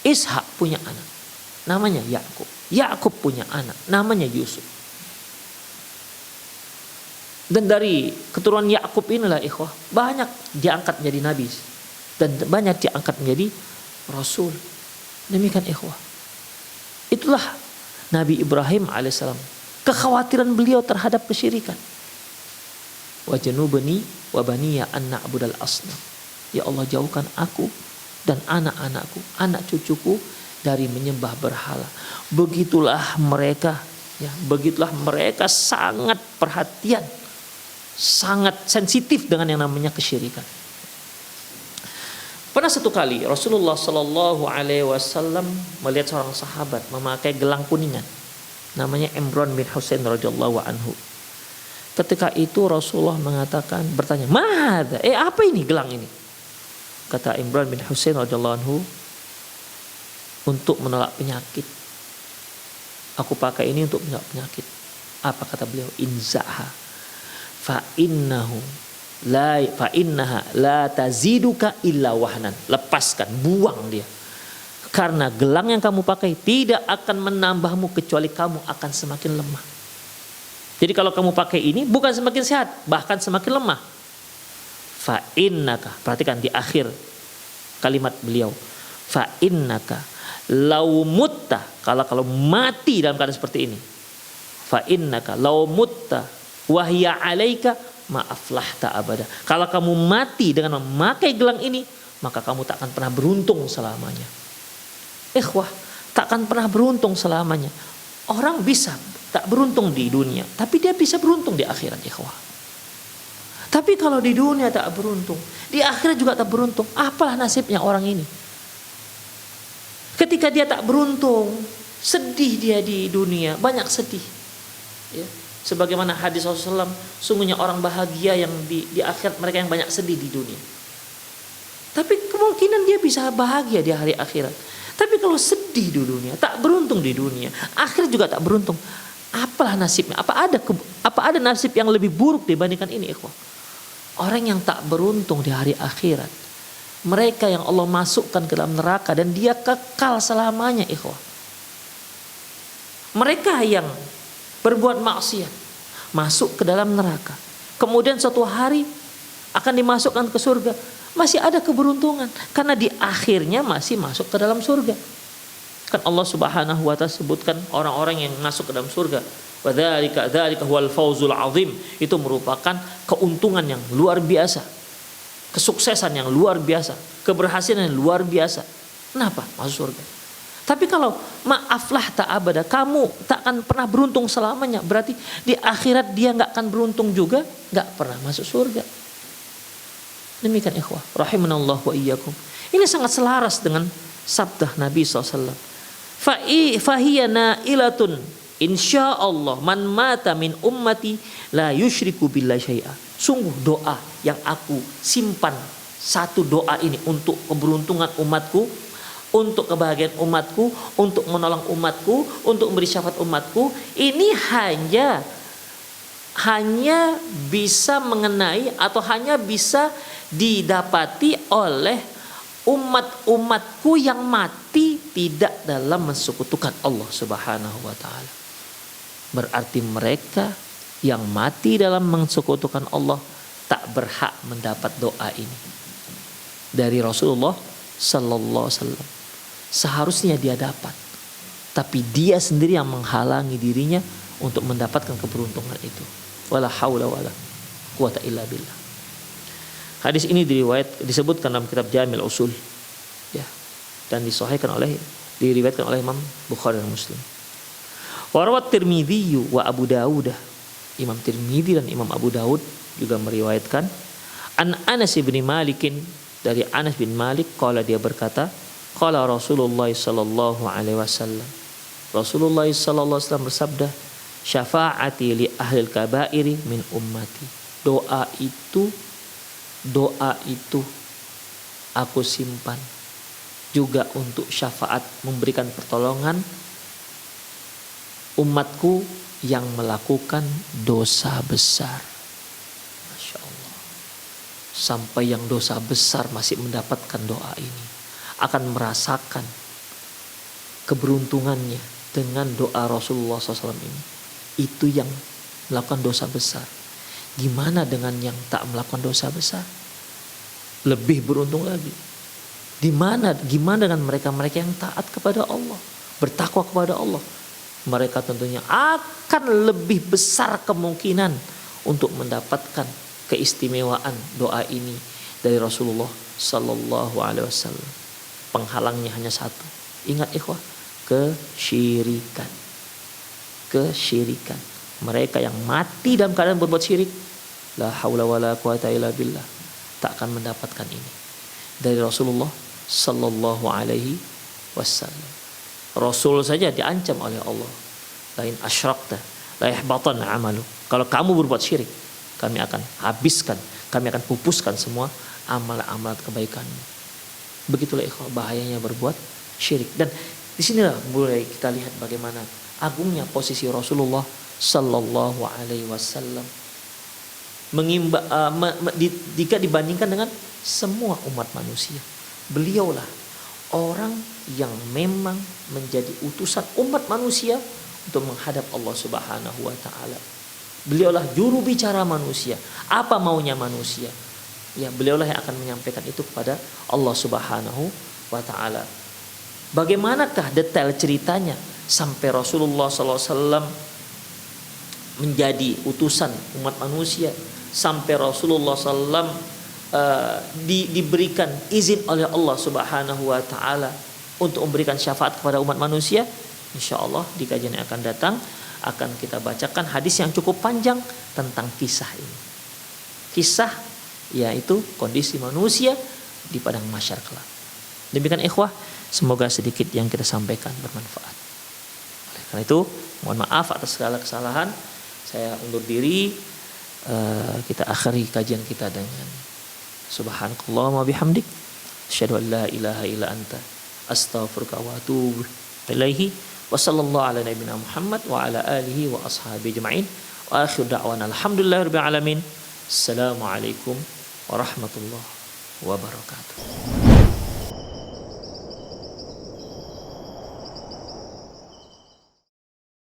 Ishak punya anak namanya Ya'qub. Ya'qub punya anak namanya Yusuf. Dan dari keturunan Ya'qub inilah ikhwah banyak diangkat menjadi nabi dan banyak diangkat menjadi Rasul. Demikian ikhwah. Itulah Nabi Ibrahim alaihissalam. Kekhawatiran beliau terhadap kesyirikan. Wajnubni wa baniya an na'budal asnam. Ya Allah, jauhkan aku dan anak-anakku, anak cucuku dari menyembah berhala. Begitulah mereka, ya, begitulah mereka sangat perhatian, sangat sensitif dengan yang namanya kesyirikan. Pernah satu kali Rasulullah Shallallahu Alaihi Wasallam melihat seorang sahabat memakai gelang kuningan, namanya Imran bin Husain radhiyallahu anhu. Ketika itu Rasulullah bertanya, "Mahada? Apa ini gelang ini?" Kata Imran bin Husain radhiyallahu anhu, "Untuk menolak penyakit. Aku pakai ini untuk menolak penyakit." Apa kata beliau? "Inzaha fa innaha la taziduka illa wahnan." Lepaskan, buang dia. Karena gelang yang kamu pakai tidak akan menambahmu kecuali kamu akan semakin lemah. Jadi kalau kamu pakai ini bukan semakin sehat, bahkan semakin lemah. Fa innaka, perhatikan di akhir kalimat beliau, fa innaka law mutta, kalau mati dalam keadaan seperti ini, fa innaka law mutta wa hiya alaika ma aflahta abada. Kalau kamu mati dengan memakai gelang ini, maka kamu tak akan pernah beruntung selamanya. Ikhwah, tak akan pernah beruntung selamanya. Orang bisa tak beruntung di dunia, tapi dia bisa beruntung di akhirat, ikhwah. Tapi kalau di dunia tak beruntung, di akhirat juga tak beruntung. Apalah nasibnya orang ini? Ketika dia tak beruntung, sedih dia di dunia, banyak sedih. Ya. Sebagaimana hadis Rasulullah, sungguhnya orang bahagia yang di akhirat mereka yang banyak sedih di dunia. Tapi kemungkinan dia bisa bahagia di hari akhirat. Tapi kalau sedih di dunia, tak beruntung di dunia, akhirat juga tak beruntung. Apalah nasibnya? Apa ada nasib yang lebih buruk dibandingkan ini, ikhwah? Orang yang tak beruntung di hari akhirat, mereka yang Allah masukkan ke dalam neraka dan dia kekal selamanya, ikhwah. Mereka yang berbuat maksiat masuk ke dalam neraka, kemudian suatu hari akan dimasukkan ke surga, masih ada keberuntungan karena di akhirnya masih masuk ke dalam surga. Kan Allah Subhanahu wa taala sebutkan orang-orang yang masuk ke dalam surga, wa dzalika huwal fawzul azim, itu merupakan keuntungan yang luar biasa, kesuksesan yang luar biasa, keberhasilan yang luar biasa. Kenapa? Masuk surga. Tapi kalau maaflah tak abada, kamu tak akan pernah beruntung selamanya, berarti di akhirat dia nggak akan beruntung juga, nggak pernah masuk surga. Demikian ikhwah, rahimanallah wa iyyakum. Ini sangat selaras dengan sabda Nabi SAW. Fahiyana ilatun insyaallah man mata min ummati la yusyriku billahi syai'a. Sungguh doa yang aku simpan, satu doa ini untuk keberuntungan umatku, untuk kebahagiaan umatku, untuk menolong umatku, untuk memberi syafaat umatku. Ini hanya bisa mengenai atau hanya bisa didapati oleh umat-umatku yang mati tidak dalam mensekutukan Allah Subhanahu wa taala. Berarti mereka yang mati dalam mensekutukan Allah tak berhak mendapat doa ini dari Rasulullah sallallahu alaihi wasallam. Seharusnya dia dapat, tapi dia sendiri yang menghalangi dirinya untuk mendapatkan keberuntungan itu. Wala haula wala quwata illa billah. Hadis ini disebutkan dalam kitab Jamil Usul, ya, dan disahihkan oleh Diriwayatkan oleh Imam Bukhari dan Muslim. Wa rawat Tirmidzi wa Abu Dawud. Imam Tirmidzi dan Imam Abu Dawud juga meriwayatkan an Anas bin Malik, dari Anas bin Malik, qala dia berkata, qala Rasulullah sallallahu alaihi wasallam. Rasulullah sallallahu alaihi wasallam bersabda, syafaati li ahlil kabairi min ummati. Doa itu aku simpan juga untuk syafaat, memberikan pertolongan umatku yang melakukan dosa besar. Masya Allah. Sampai yang dosa besar masih mendapatkan doa ini, akan merasakan keberuntungannya dengan doa Rasulullah SAW ini. Itu yang melakukan dosa besar. Gimana dengan yang tak melakukan dosa besar? Lebih beruntung lagi. Gimana dengan mereka-mereka yang taat kepada Allah, bertakwa kepada Allah? Mereka tentunya akan lebih besar kemungkinan untuk mendapatkan keistimewaan doa ini dari Rasulullah Sallallahu Alaihi Wasallam. Penghalangnya hanya satu. Ingat ikhwah, kesyirikan. Mereka yang mati dalam keadaan berbuat syirik, la haula wala quwata illa billah, tak akan mendapatkan ini dari Rasulullah Sallallahu Alaihi Wasallam. Rasul saja diancam oleh Allah, lain asyrakta la yahbatan amalu. Kalau kamu berbuat syirik, kami akan habiskan, kami akan pupuskan semua amal-amal kebaikanmu. Begitulah ikhwah bahayanya berbuat syirik. Dan disinilah mulai kita lihat bagaimana agungnya posisi Rasulullah Sallallahu Alaihi Wasallam jika dibandingkan dengan semua umat manusia. Beliaulah orang yang memang menjadi utusan umat manusia untuk menghadap Allah Subhanahu wa taala. Beliaulah juru bicara manusia. Apa maunya manusia? Ya, beliaulah yang akan menyampaikan itu kepada Allah Subhanahu wa taala. Bagaimanakah detail ceritanya sampai Rasulullah SAW menjadi utusan umat manusia, sampai Rasulullah SAW diberikan izin oleh Allah Subhanahu wa taala untuk memberikan syafaat kepada umat manusia? Insyaallah di kajian yang akan datang akan kita bacakan hadis yang cukup panjang tentang kisah ini. Kisah yaitu kondisi manusia di padang mahsyar kelak. Demikian ikhwah, semoga sedikit yang kita sampaikan bermanfaat. Oleh karena itu, mohon maaf atas segala kesalahan. Saya undur diri. Kita akhiri kajian kita dengan subhanakallahumma bihamdik, asyhadu an la ilaha illa anta, astaghfiruka wa atubu ilaihi. Wa sallallahu ala nabiyyina Muhammad wa ala alihi wa ashabihi ajma'in. Wa akhiru da'wana alhamdulillahirabbil alamin. Assalamualaikum warahmatullahi wabarakatuh.